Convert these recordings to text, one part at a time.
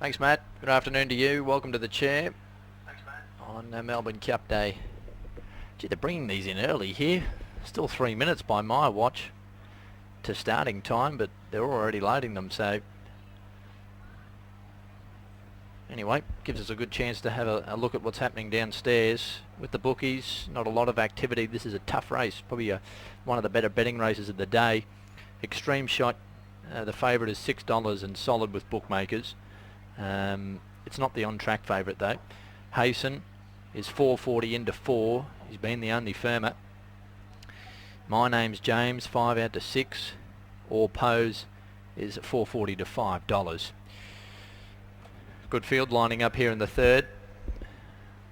Thanks, Matt. Good afternoon to you. Welcome to the chair. Thanks, Matt. On Melbourne Cup Day. Gee, they're bringing these in early here. Still 3 minutes by my watch to starting time, but they're already loading them, so anyway, gives us a good chance to have a look at what's happening downstairs with the bookies. Not a lot of activity. This is a tough race, probably one of the better betting races of the day. Extreme Shot, the favourite is $6 and solid with bookmakers. It's not the on-track favourite though. Hasten is 440 into 4. He's been the only firmer. My Name's James, 5 out to 6. Or Pose is 440 to $5. Good field lining up here in the third.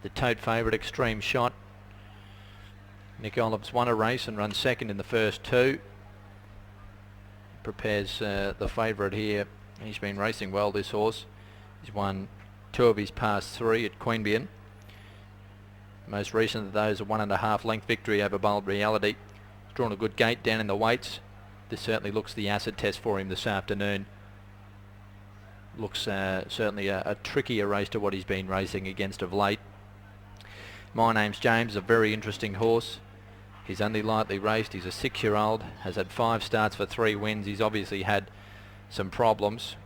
The tote favourite, Extreme Shot. Nick Olives won a race and run second in the first two. Prepares the favourite here. He's been racing well, this horse. He's won 2 of his past 3 at Queanbeyan. Most recent of those, a 1.5 length victory over Bold Reality. He's drawn a good gate down in the weights. This certainly looks the acid test for him this afternoon. Looks certainly a trickier race to what he's been racing against of late. My Name's James, a very interesting horse. He's only lightly raced. He's a 6-year-old, has had 5 starts for 3 wins. He's obviously had some problems.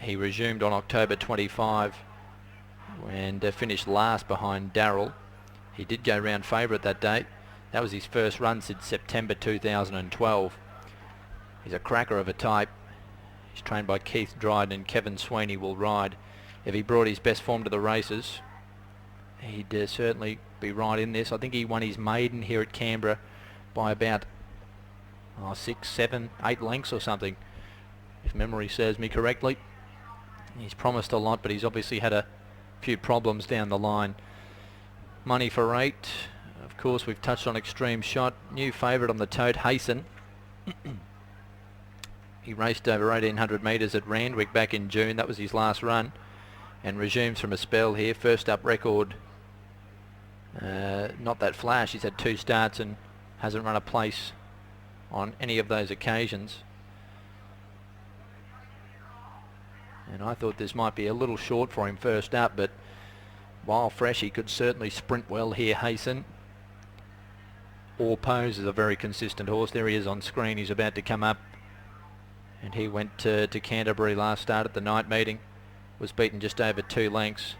He resumed on October 25 and finished last behind Darrell. He did go round favourite that day. That was his first run since September 2012. He's a cracker of a type. He's trained by Keith Dryden, and Kevin Sweeney will ride. If he brought his best form to the races, he'd certainly be right in this. I think he won his maiden here at Canberra by about 6, 7, 8 lengths or something, if memory serves me correctly. He's promised a lot, but he's obviously had a few problems down the line. Money for 8. Of course, we've touched on Extreme Shot. New favourite on the tote, Hasten. He raced over 1,800 metres at Randwick back in June. That was his last run, and resumes from a spell here. First up record, not that flash. He's had 2 starts and hasn't run a place on any of those occasions. And I thought this might be a little short for him first up, but while fresh, he could certainly sprint well here, Hasten. Or Pose is a very consistent horse. There he is on screen. He's about to come up. And he went to Canterbury last start at the night meeting. Was beaten just over 2 lengths.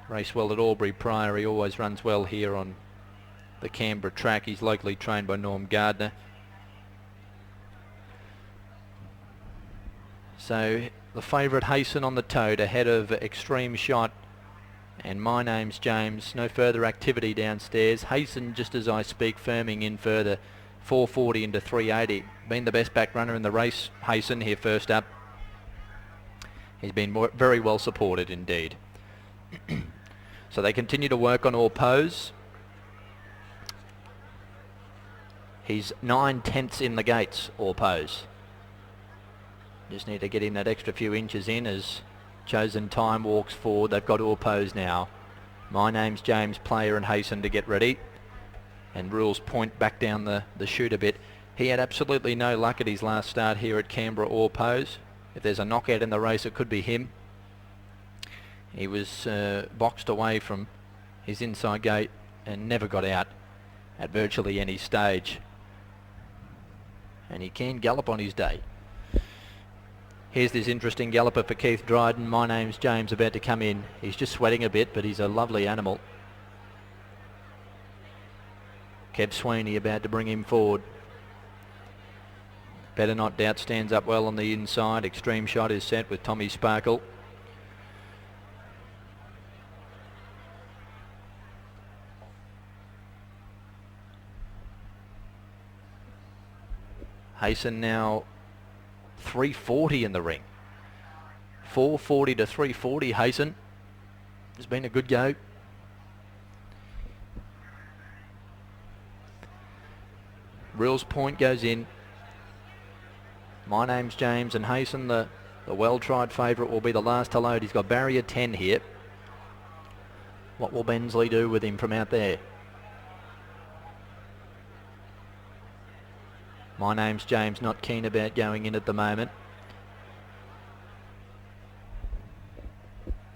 Raced well at Albury prior. He always runs well here on the Canberra track. He's locally trained by Norm Gardner. So the favourite, Hasten on the tote, ahead of Extreme Shot and My Name's James. No further activity downstairs. Hasten, just as I speak, firming in further. 440 into 380. Been the best back runner in the race, Hasten, here first up. He's been very well supported indeed. So they continue to work on All Pose. He's 9/10 in the gates, All Pose. Just need to get him that extra few inches in as Chosen Time walks forward. They've got All Pose now. My Name's James, Player and Hasten to get ready. And Rules point back down the chute a bit. He had absolutely no luck at his last start here at Canberra, All Pose. If there's a knockout in the race, it could be him. He was boxed away from his inside gate and never got out at virtually any stage. And he can gallop on his day. Here's this interesting galloper for Keith Dryden. My Name's James, about to come in. He's just sweating a bit, but he's a lovely animal. Kev Sweeney about to bring him forward. Better Not Doubt stands up well on the inside. Extreme Shot is set with Tommy Sparkle. Hasten now 340 in the ring. 440 to 340, Hasten. It's been a good go. Rules point goes in. My Name's James and Hasten, the well-tried favourite, will be the last to load. He's got barrier 10 here. What will Bensley do with him from out there? My Name's James, not keen about going in at the moment.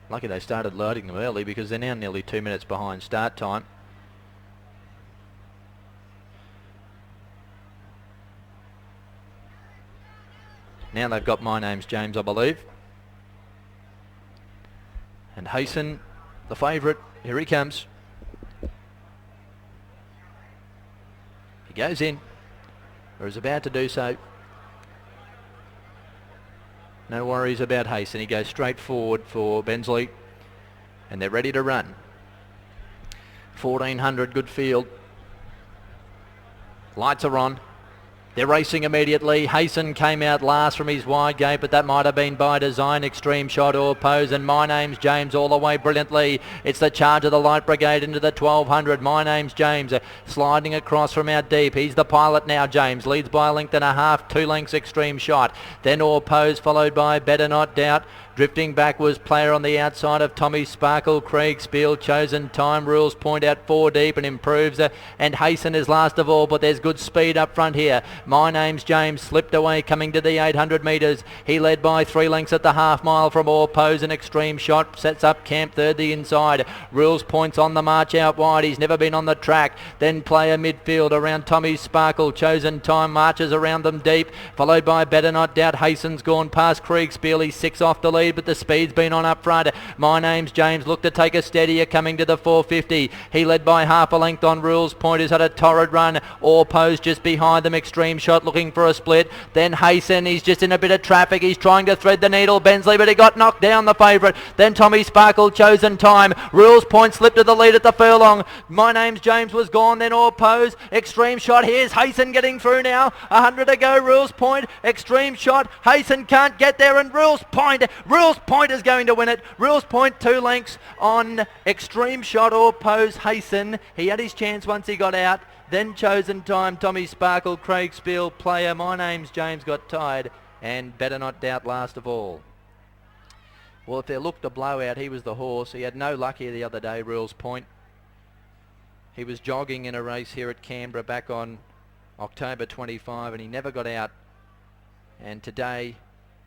Lucky they started loading them early because they're now nearly 2 minutes behind start time. Now they've got My Name's James, I believe. And Hasten, the favourite, here he comes. He goes in, or is about to do so. No worries about Hasten. He goes straight forward for Bensley, and they're ready to run. 1400, good field. Lights are on. They're racing immediately. Hasten came out last from his wide gate, but that might have been by design. Extreme Shot or Pose, and My Name's James all the way brilliantly. It's the charge of the Light Brigade into the 1200. My Name's James sliding across from out deep. He's the pilot now, James. Leads by a length and a half, 2 lengths Extreme Shot. Then Or Pose, followed by Better Not Doubt. Drifting back was Player on the outside of Tommy Sparkle. Craig Spiel, Chosen Time, Rules Point out 4 deep and improves. And Hasten is last of all, but there's good speed up front here. My Name's James slipped away coming to the 800 metres. He led by 3 lengths at the half mile from Or Pose. An Extreme Shot sets up camp third the inside. Rules Point's on the march out wide. He's never been on the track. Then Player midfield around Tommy Sparkle. Chosen Time marches around them deep, followed by Better Not Doubt. Hasten's gone past Craig Spiel. He's 6 off the lead, but the speed's been on up front. My Name's James looked to take a steadier coming to the 450. He led by half a length on Rules Point, who's had a torrid run. Or Pose just behind them. Extreme Shot looking for a split. Then Hasten, he's just in a bit of traffic. He's trying to thread the needle, Bensley, but he got knocked down, the favourite. Then Tommy Sparkle, Chosen Time. Rules Point slipped to the lead at the furlong. My Name's James was gone, then Or Pose. Extreme Shot, here's Hasten getting through now. 100 to go, Rules Point. Extreme Shot, Hasten can't get there, and Rules Point is going to win it. Rules Point 2 lengths on Extreme Shot or Pose. Hasten, he had his chance once he got out. Then Chosen Time, Tommy Sparkle, Craig Spiel, Player, My Name's James got tied, and Better Not Doubt last of all. Well, if there looked a blowout, he was the horse. He had no luck here the other day, Rules Point. He was jogging in a race here at Canberra back on October 25, and he never got out. And today,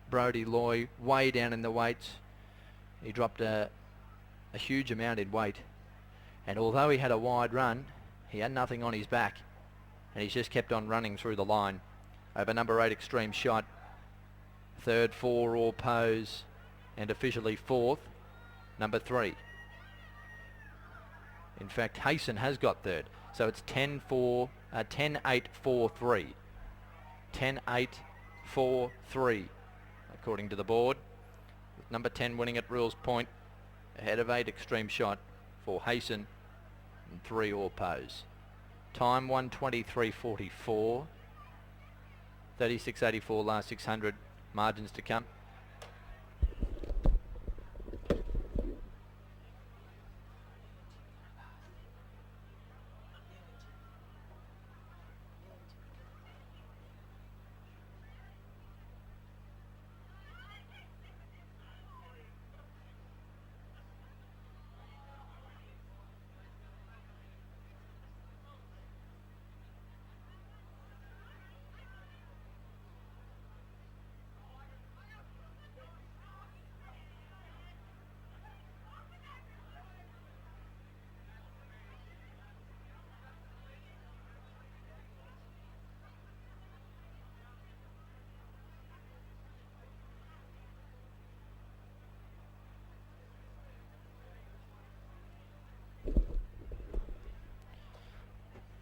Brodie Loy, way down in the weights. He dropped a huge amount in weight. And although he had a wide run, he had nothing on his back. And he's just kept on running through the line. Over number 8, Extreme Shot. Third, 4, Or Pose. And officially fourth, number 3. In fact, Hasten has got third. So it's 10-8-4-3. 10-8-4-3. According to the board, with number 10 winning at Rules Point, ahead of 8 Extreme Shot for Hasten and 3 Or Pose. Time 1:23.44, 36.84 last 600. Margins to come.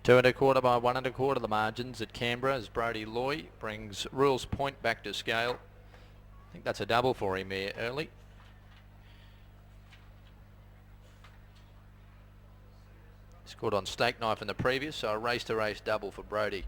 Two and a quarter by 1 1/4 the margins at Canberra as Brodie Loy brings Rules Point back to scale. I think that's a double for him here early. Scored on Stake Knife in the previous, so a race-to-race double for Brodie.